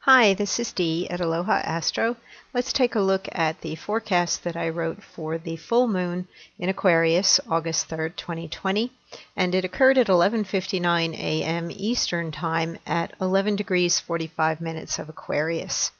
Hi, this is Dee at Aloha Astro. Let's take a look at the forecast that I wrote for the full moon in Aquarius, August 3rd, 2020, and it occurred at 11:59 a.m. Eastern Time at 11 degrees 45 minutes of Aquarius.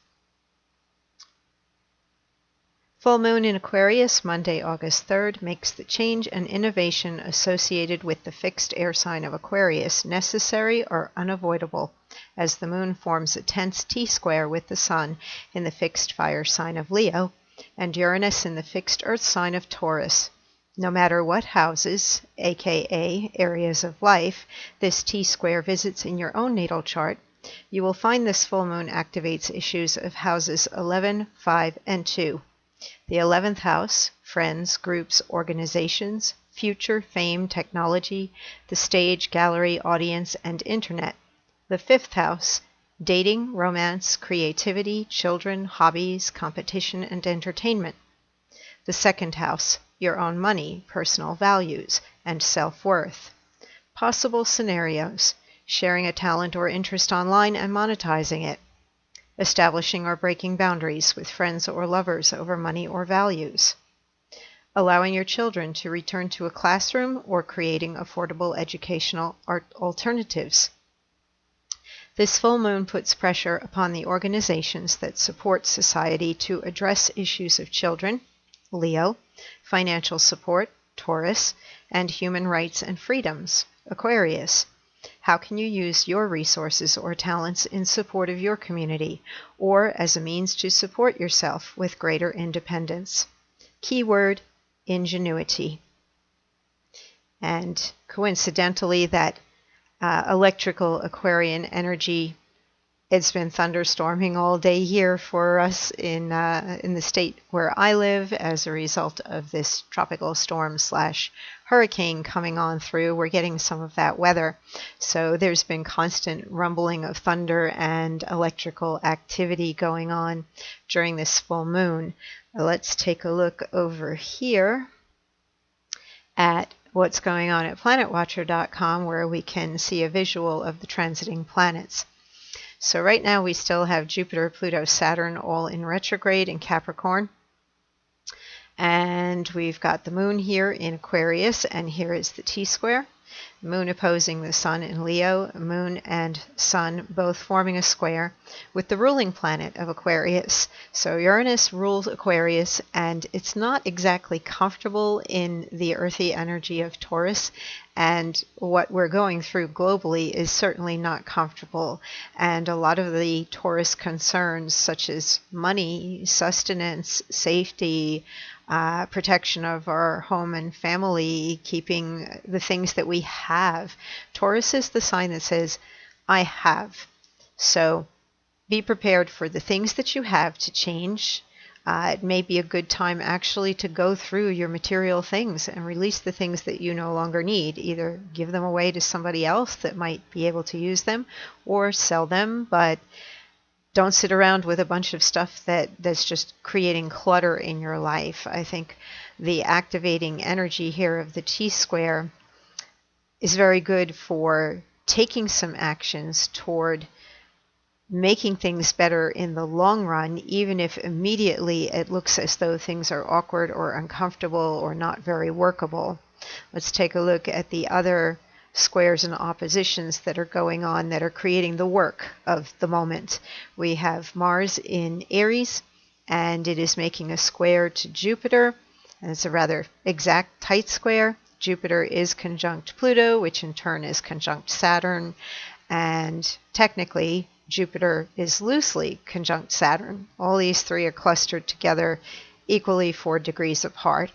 Full moon in Aquarius, Monday, August 3rd, makes the change and innovation associated with the fixed air sign of Aquarius necessary or unavoidable, as the moon forms a tense T-square with the sun in the fixed fire sign of Leo and Uranus in the fixed earth sign of Taurus. No matter what houses, aka areas of life, this T-square visits in your own natal chart, you will find this full moon activates issues of houses 11, 5, and 2. The 11th house, friends, groups, organizations, future, fame, technology, the stage, gallery, audience, and internet. The 5th house, dating, romance, creativity, children, hobbies, competition, and entertainment. The 2nd house, your own money, personal values, and self-worth. Possible scenarios: sharing a talent or interest online and monetizing it. Establishing or breaking boundaries with friends or lovers over money or values. Allowing your children to return to a classroom or creating affordable educational alternatives. This full moon puts pressure upon the organizations that support society to address issues of children, Leo, financial support, Taurus, and human rights and freedoms, Aquarius. How can you use your resources or talents in support of your community, or as a means to support yourself with greater independence? Keyword: ingenuity. And coincidentally, that electrical Aquarian energy, it's been thunderstorming all day here for us in the state where I live as a result of this tropical storm / hurricane coming on through. We're getting some of that weather. So there's been constant rumbling of thunder and electrical activity going on during this full moon. Let's take a look over here at what's going on at planetwatcher.com, where we can see a visual of the transiting planets. So right now we still have Jupiter, Pluto, Saturn all in retrograde in Capricorn. And we've got the moon here in Aquarius, and here is the T-square. Moon opposing the sun in Leo, moon and sun both forming a square with the ruling planet of Aquarius. So Uranus rules Aquarius, and it's not exactly comfortable in the earthy energy of Taurus, and what we're going through globally is certainly not comfortable. And a lot of the Taurus concerns, such as money, sustenance, safety, protection of our home and family, keeping the things that we have. Taurus is the sign that says, I have. So be prepared for the things that you have to change. It may be a good time actually to go through your material things and release the things that you no longer need. Either give them away to somebody else that might be able to use them, or sell them, but don't sit around with a bunch of stuff that's just creating clutter in your life. I think the activating energy here of the T-square is very good for taking some actions toward making things better in the long run, even if immediately it looks as though things are awkward or uncomfortable or not very workable. Let's take a look at the other squares and oppositions that are going on that are creating the work of the moment. We have Mars in Aries, and it is making a square to Jupiter, and it's a rather exact tight square. Jupiter is conjunct Pluto, which in turn is conjunct Saturn, and technically Jupiter is loosely conjunct Saturn. All these three are clustered together equally 4 degrees apart.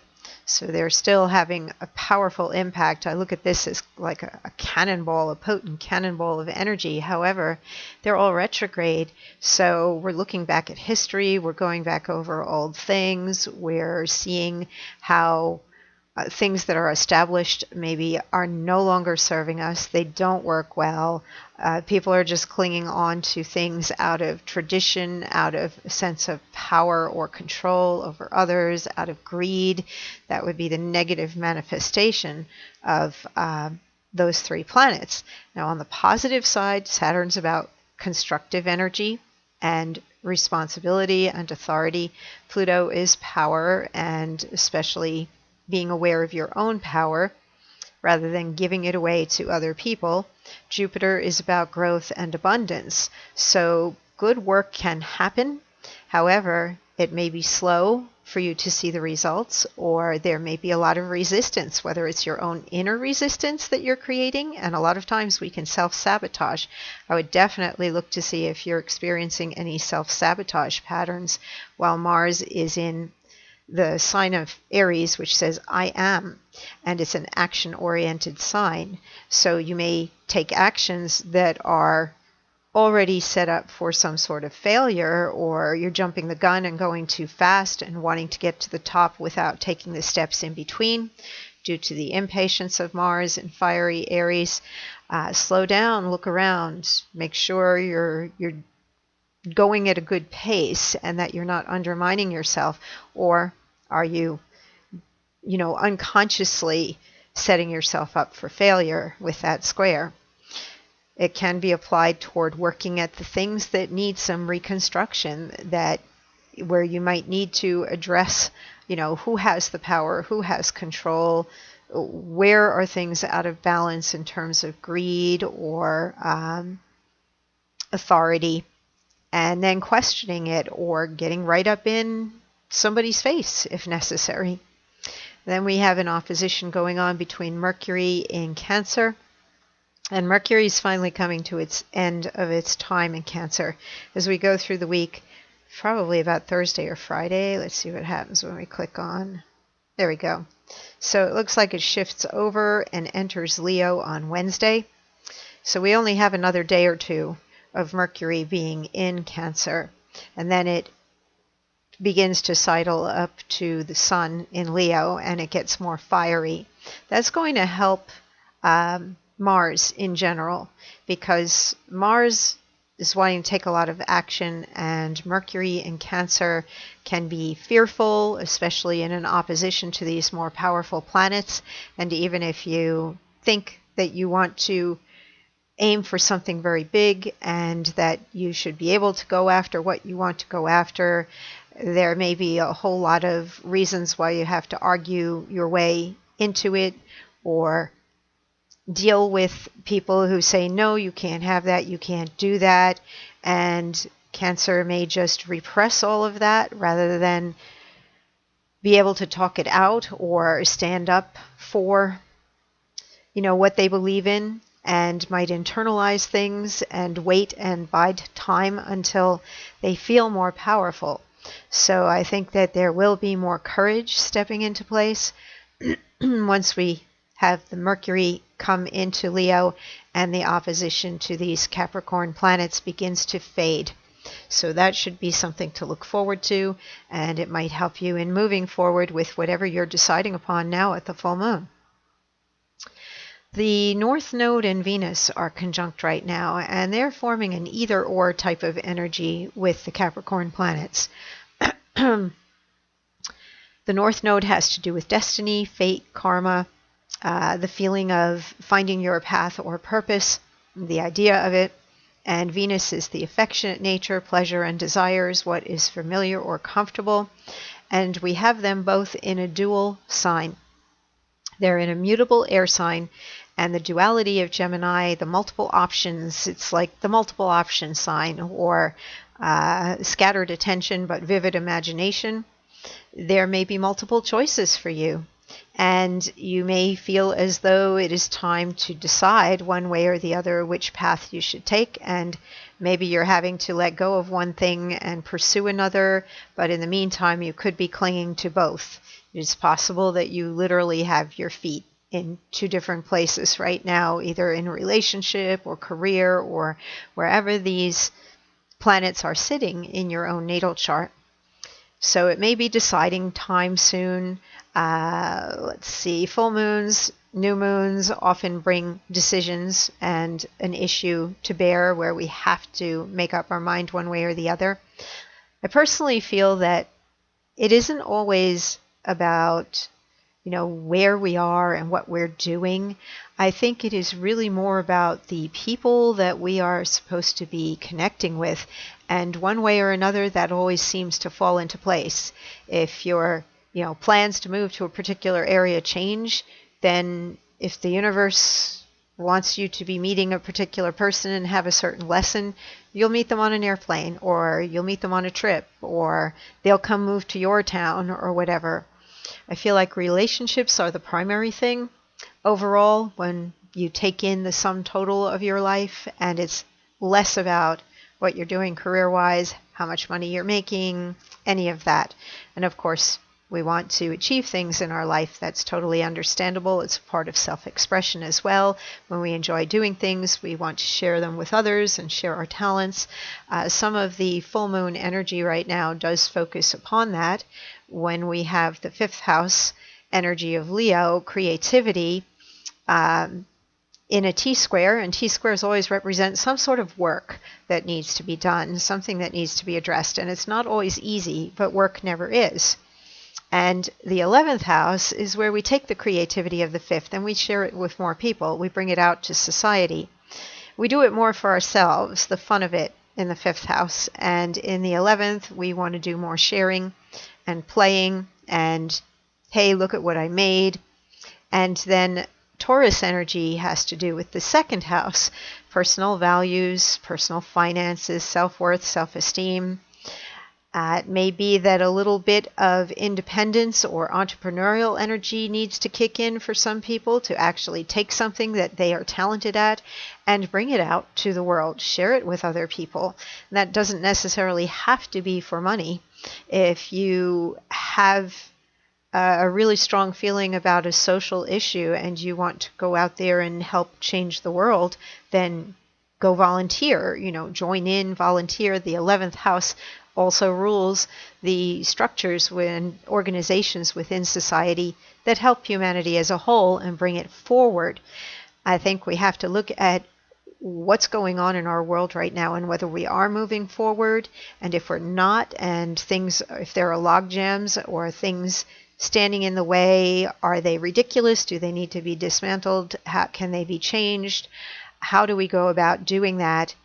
So they're still having a powerful impact. I look at this as like a cannonball, a potent cannonball of energy. However, they're all retrograde. So we're looking back at history. We're going back over old things. We're seeing how things that are established maybe are no longer serving us. They don't work well. People are just clinging on to things out of tradition, out of a sense of power or control over others, out of greed. That would be the negative manifestation of those three planets. Now, on the positive side, Saturn's about constructive energy and responsibility and authority. Pluto is power, and especially being aware of your own power rather than giving it away to other people. Jupiter is about growth and abundance. So good work can happen. However, it may be slow for you to see the results, or there may be a lot of resistance, whether it's your own inner resistance that you're creating, and a lot of times we can self-sabotage. I would definitely look to see if you're experiencing any self-sabotage patterns while Mars is in the sign of Aries, which says I am, and it's an action-oriented sign. So you may take actions that are already set up for some sort of failure, or you're jumping the gun and going too fast and wanting to get to the top without taking the steps in between due to the impatience of Mars and fiery Aries. Slow down, look around, make sure you're going at a good pace and that you're not undermining yourself. Or are you unconsciously setting yourself up for failure with that square? It can be applied toward working at the things that need some reconstruction, where you might need to address, who has the power, who has control, where are things out of balance in terms of greed or authority, and then questioning it or getting right up in somebody's face if necessary. Then we have an opposition going on between Mercury in Cancer. And Mercury is finally coming to its end of its time in Cancer. As we go through the week, probably about Thursday or Friday. Let's see what happens when we click on. There we go. So it looks like it shifts over and enters Leo on Wednesday. So we only have another day or two of Mercury being in Cancer. And then it begins to sidle up to the Sun in Leo, and it gets more fiery. That's going to help Mars in general, because Mars is wanting to take a lot of action, and Mercury in Cancer can be fearful, especially in an opposition to these more powerful planets. And even if you think that you want to aim for something very big and that you should be able to go after what you want to go after, there may be a whole lot of reasons why you have to argue your way into it, or deal with people who say, no, you can't have that, you can't do that. And Cancer may just repress all of that rather than be able to talk it out or stand up for, what they believe in, and might internalize things and wait and bide time until they feel more powerful. So I think that there will be more courage stepping into place once we have the Mercury come into Leo and the opposition to these Capricorn planets begins to fade. So that should be something to look forward to, and it might help you in moving forward with whatever you're deciding upon now at the full moon. The North Node and Venus are conjunct right now, and they're forming an either-or type of energy with the Capricorn planets. The North Node has to do with destiny, fate, karma, the feeling of finding your path or purpose, the idea of it. And Venus is the affectionate nature, pleasure, and desires, what is familiar or comfortable. And we have them both in a dual sign. They're in a mutable air sign, and the duality of Gemini, the multiple options, it's like the multiple option sign, or scattered attention but vivid imagination. There may be multiple choices for you, and you may feel as though it is time to decide one way or the other which path you should take, and maybe you're having to let go of one thing and pursue another, but in the meantime you could be clinging to both. It's possible that you literally have your feet in two different places right now, either in a relationship or career or wherever these planets are sitting in your own natal chart. So it may be deciding time soon. Let's see, full moons, new moons often bring decisions and an issue to bear where we have to make up our mind one way or the other. I personally feel that it isn't always about where we are and what we're doing. I think it is really more about the people that we are supposed to be connecting with. And one way or another, that always seems to fall into place. If your, plans to move to a particular area change, then if the universe wants you to be meeting a particular person and have a certain lesson, you'll meet them on an airplane, or you'll meet them on a trip, or they'll come move to your town or whatever. I feel like relationships are the primary thing overall when you take in the sum total of your life, and it's less about what you're doing career-wise, how much money you're making, any of that. And of course, we want to achieve things in our life. That's totally understandable. It's a part of self-expression as well. When we enjoy doing things, we want to share them with others and share our talents. Some of the full moon energy right now does focus upon that. When we have the fifth house energy of Leo, creativity, in a T-square, and T-squares always represent some sort of work that needs to be done, something that needs to be addressed. And it's not always easy, but work never is. And the 11th house is where we take the creativity of the fifth and we share it with more people. We bring it out to society. We do it more for ourselves, the fun of it in the fifth house. And in the 11th, we want to do more sharing and playing and, hey, look at what I made. And then Taurus energy has to do with the second house, personal values, personal finances, self-worth, self-esteem. It may be that a little bit of independence or entrepreneurial energy needs to kick in for some people to actually take something that they are talented at and bring it out to the world, share it with other people. And that doesn't necessarily have to be for money. If you have a really strong feeling about a social issue and you want to go out there and help change the world, then go volunteer, join in, volunteer. The 11th house also rules the structures and organizations within society that help humanity as a whole and bring it forward. I think we have to look at what's going on in our world right now and whether we are moving forward, and if we're not, and if there are log jams or things standing in the way, are they ridiculous? Do they need to be dismantled? How can they be changed? How do we go about doing that?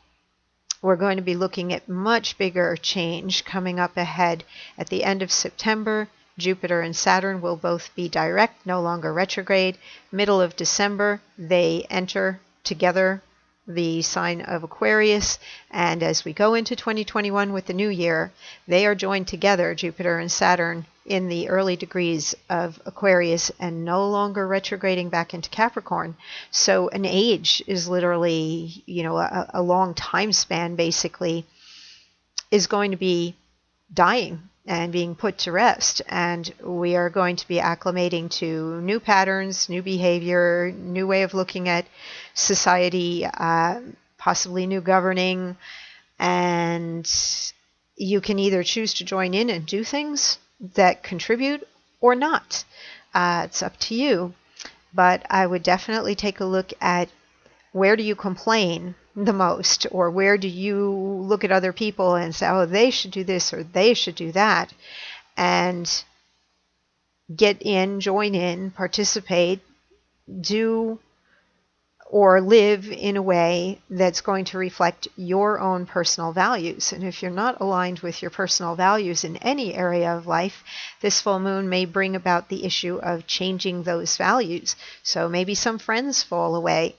We're going to be looking at much bigger change coming up ahead. At the end of September, Jupiter and Saturn will both be direct, no longer retrograde. Middle of December, they enter together the sign of Aquarius. And as we go into 2021 with the new year, they are joined together, Jupiter and Saturn, in the early degrees of Aquarius and no longer retrograding back into Capricorn. So an age is literally, a long time span basically is going to be dying and being put to rest. And we are going to be acclimating to new patterns, new behavior, new way of looking at society, possibly new governing. And you can either choose to join in and do things that contribute or not. It's up to you. But I would definitely take a look at where do you complain the most, or where do you look at other people and say, oh, they should do this or they should do that, and get in, join in, participate, do or live in a way that's going to reflect your own personal values. And if you're not aligned with your personal values in any area of life, this full moon may bring about the issue of changing those values. So maybe some friends fall away.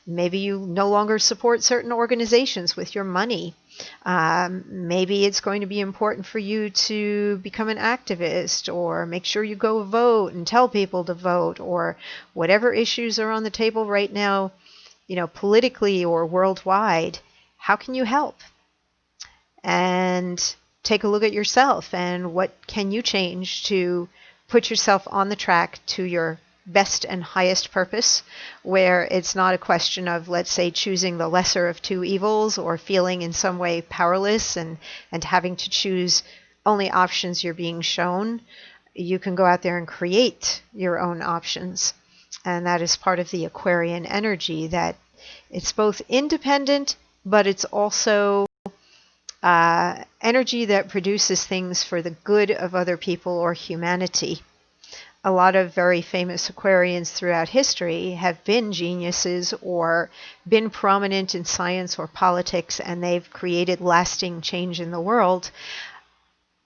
Maybe you no longer support certain organizations with your money. Maybe it's going to be important for you to become an activist, or make sure you go vote and tell people to vote, or whatever issues are on the table right now, politically or worldwide. How can you help? And take a look at yourself and what can you change to put yourself on the track to your best and highest purpose, where it's not a question of, let's say, choosing the lesser of two evils or feeling in some way powerless and having to choose only options you're being shown. You can go out there and create your own options. And that is part of the Aquarian energy, that it's both independent, but it's also energy that produces things for the good of other people or humanity. a lot of very famous Aquarians throughout history have been geniuses or been prominent in science or politics, and they've created lasting change in the world.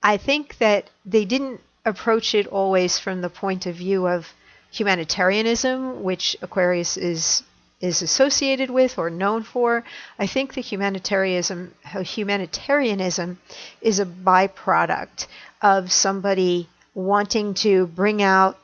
I think that they didn't approach it always from the point of view of humanitarianism, which Aquarius is associated with or known for. I think the humanitarianism is a byproduct of somebody wanting to bring out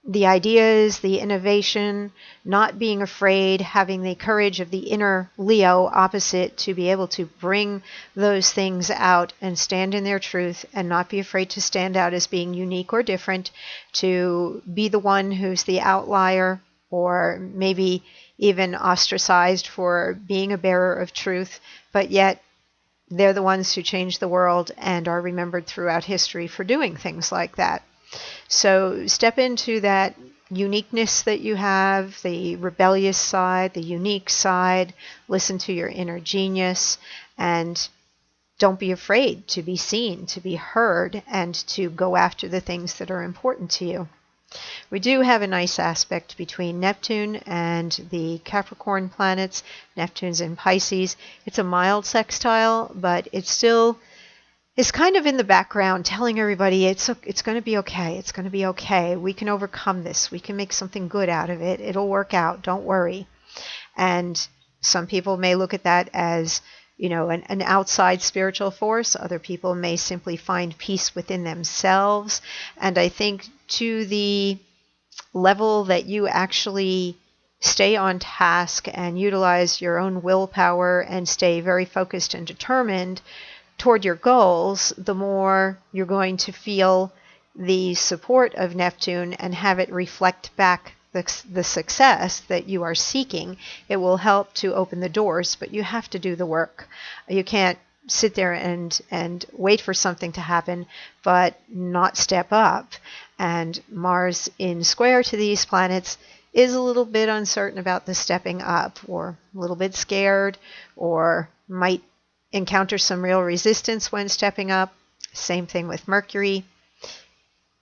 the ideas, the innovation, not being afraid, having the courage of the inner Leo opposite to be able to bring those things out and stand in their truth and not be afraid to stand out as being unique or different, to be the one who's the outlier or maybe even ostracized for being a bearer of truth, but yet they're the ones who change the world and are remembered throughout history for doing things like that. So step into that uniqueness that you have, the rebellious side, the unique side, listen to your inner genius, and don't be afraid to be seen, to be heard, and to go after the things that are important to you. We do have a nice aspect between Neptune and the Capricorn planets. Neptune's in Pisces. It's a mild sextile, but it's still is kind of in the background telling everybody it's going to be okay. It's going to be okay. We can overcome this. We can make something good out of it. It'll work out. Don't worry. And some people may look at that as, an outside spiritual force. Other people may simply find peace within themselves. And I think to the level that you actually stay on task and utilize your own willpower and stay very focused and determined toward your goals, the more you're going to feel the support of Neptune and have it reflect back the success that you are seeking. It will help to open the doors, but you have to do the work. You can't sit there and wait for something to happen, but not step up. And Mars in square to these planets is a little bit uncertain about the stepping up, or a little bit scared, or might encounter some real resistance when stepping up. Same thing with Mercury.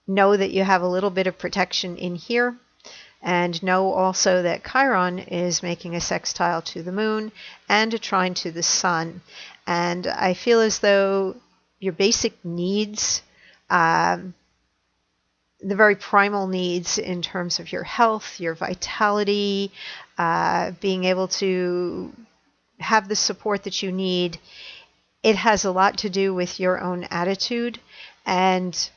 Know that you have a little bit of protection in here, and know also that Chiron is making a sextile to the moon and a trine to the sun. And I feel as though your basic needs, the very primal needs in terms of your health, your vitality, being able to have the support that you need, it has a lot to do with your own attitude and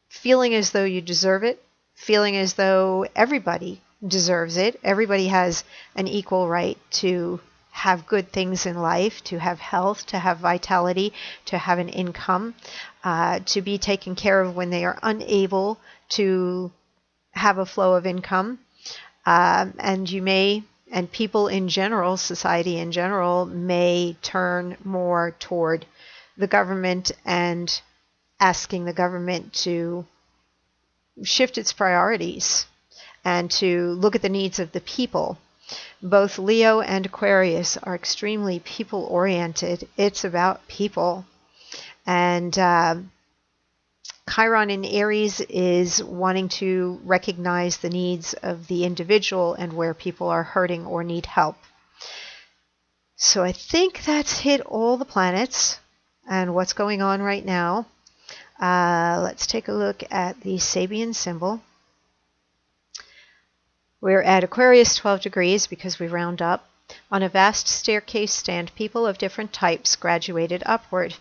feeling as though you deserve it, feeling as though everybody deserves it. Everybody has an equal right to have good things in life, to have health, to have vitality, to have an income, to be taken care of when they are unable to have a flow of income. And people in general, society in general, may turn more toward the government and asking the government to shift its priorities and to look at the needs of the people. Both Leo and Aquarius are extremely people-oriented. It's about people. And Chiron in Aries is wanting to recognize the needs of the individual and where people are hurting or need help. So I think that's hit all the planets and what's going on right now. Let's take a look at the Sabian symbol. We're at Aquarius 12 degrees because we round up. On a vast staircase stand people of different types graduated upward.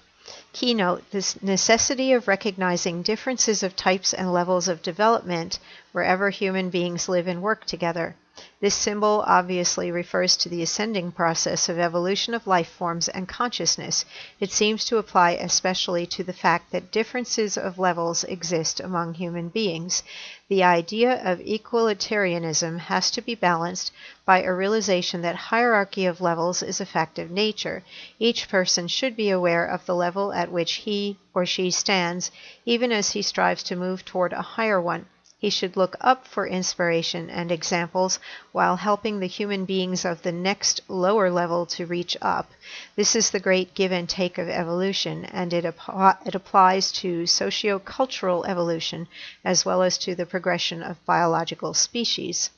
Keynote: the necessity of recognizing differences of types and levels of development wherever human beings live and work together. This symbol obviously refers to the ascending process of evolution of life forms and consciousness. It seems to apply especially to the fact that differences of levels exist among human beings. The idea of equalitarianism has to be balanced by a realization that hierarchy of levels is a fact of nature. Each person should be aware of the level at which he or she stands, even as he strives to move toward a higher one. He should look up for inspiration and examples while helping the human beings of the next lower level to reach up. This is the great give and take of evolution, and it applies to socio-cultural evolution as well as to the progression of biological species.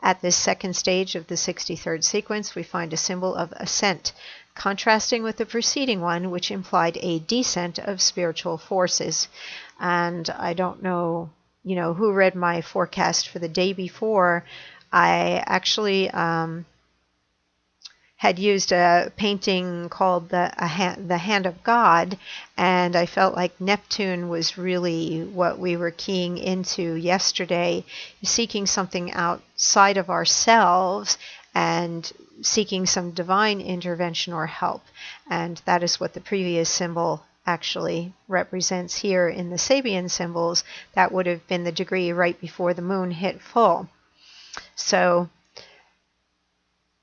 At this second stage of the 63rd sequence, we find a symbol of ascent, contrasting with the preceding one, which implied a descent of spiritual forces. And I don't know, who read my forecast for the day before. I actually had used a painting called the Hand of God, and I felt like Neptune was really what we were keying into yesterday, seeking something outside of ourselves and seeking some divine intervention or help. And that is what the previous symbol actually represents here in the Sabian symbols. That would have been the degree right before the moon hit full. So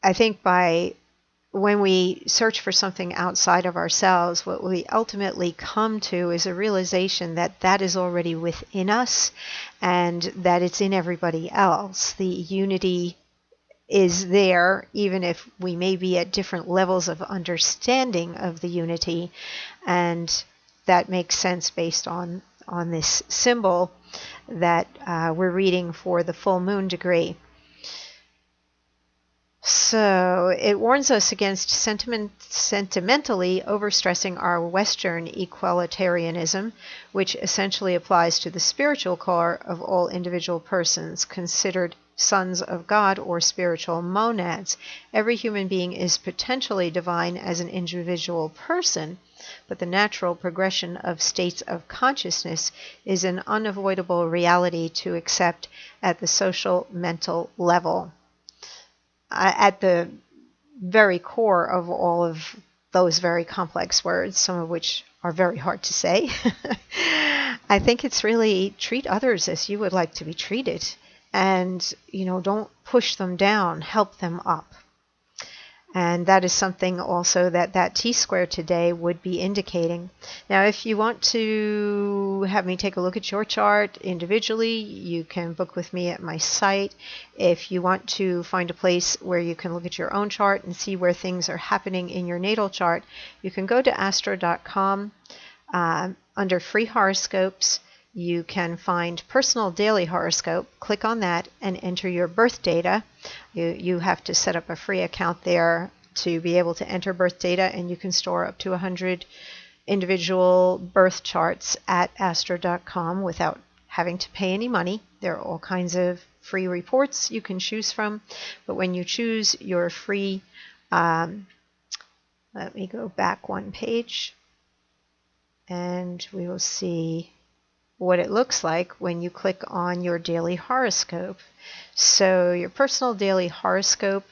I think when we search for something outside of ourselves, what we ultimately come to is a realization that that is already within us and that it's in everybody else. The unity is there, even if we may be at different levels of understanding of the unity, and that makes sense based on this symbol that we're reading for the full moon degree. So it warns us against sentimentally overstressing our Western equalitarianism, which essentially applies to the spiritual core of all individual persons, considered sons of God or spiritual monads. Every human being is potentially divine as an individual person, but the natural progression of states of consciousness is an unavoidable reality to accept at the social mental level. At the very core of all of those very complex words, some of which are very hard to say, I think it's really treat others as you would like to be treated. And, don't push them down, help them up. And that is something also that T-square today would be indicating. Now, if you want to have me take a look at your chart individually, you can book with me at my site. If you want to find a place where you can look at your own chart and see where things are happening in your natal chart, you can go to astro.com. Under free horoscopes, you can find personal daily horoscope. Click on that and enter your birth data. You have to set up a free account there to be able to enter birth data, and you can store up to 100 individual birth charts at astro.com without having to pay any money. There are all kinds of free reports you can choose from, but when you choose your free, let me go back one page and we will see what it looks like when you click on your daily horoscope. So your personal daily horoscope,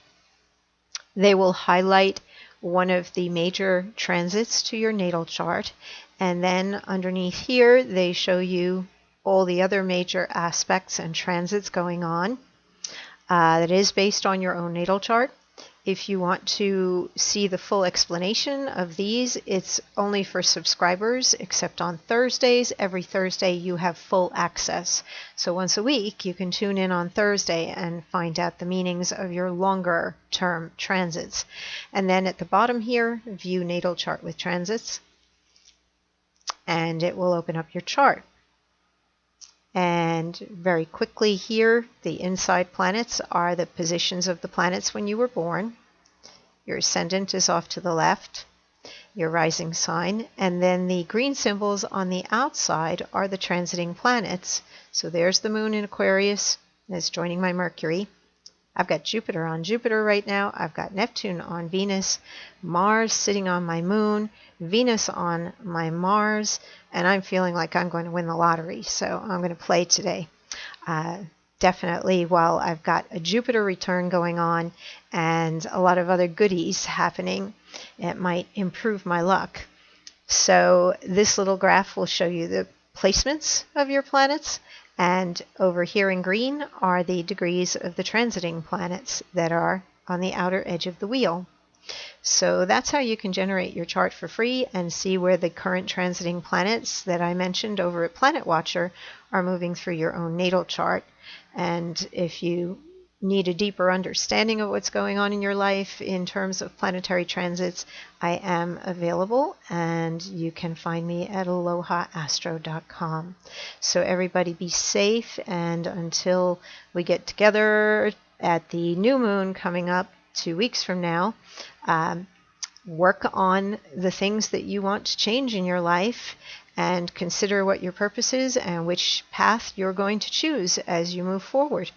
they will highlight one of the major transits to your natal chart, and then underneath here they show you all the other major aspects and transits going on. That is based on your own natal chart. If you want to see the full explanation of these, it's only for subscribers, except on Thursdays. Every Thursday you have full access. So once a week you can tune in on Thursday and find out the meanings of your longer term transits. And then at the bottom here, view natal chart with transits, and it will open up your chart. And very quickly here, the inside planets are the positions of the planets when you were born. Your ascendant is off to the left, your rising sign, and then the green symbols on the outside are the transiting planets. So there's the moon in Aquarius, that's joining my Mercury. I've got Jupiter on Jupiter right now. I've got Neptune on Venus, Mars sitting on my moon, Venus on my Mars, and I'm feeling like I'm going to win the lottery, so I'm going to play today. Definitely, while I've got a Jupiter return going on and a lot of other goodies happening, it might improve my luck. So this little graph will show you the placements of your planets, and over here in green are the degrees of the transiting planets that are on the outer edge of the wheel. So that's how you can generate your chart for free and see where the current transiting planets that I mentioned over at Planet Watcher are moving through your own natal chart. And if you need a deeper understanding of what's going on in your life in terms of planetary transits, I am available, and you can find me at alohaastro.com. So everybody be safe, and until we get together at the new moon coming up 2 weeks from now, work on the things that you want to change in your life and consider what your purpose is and which path you're going to choose as you move forward.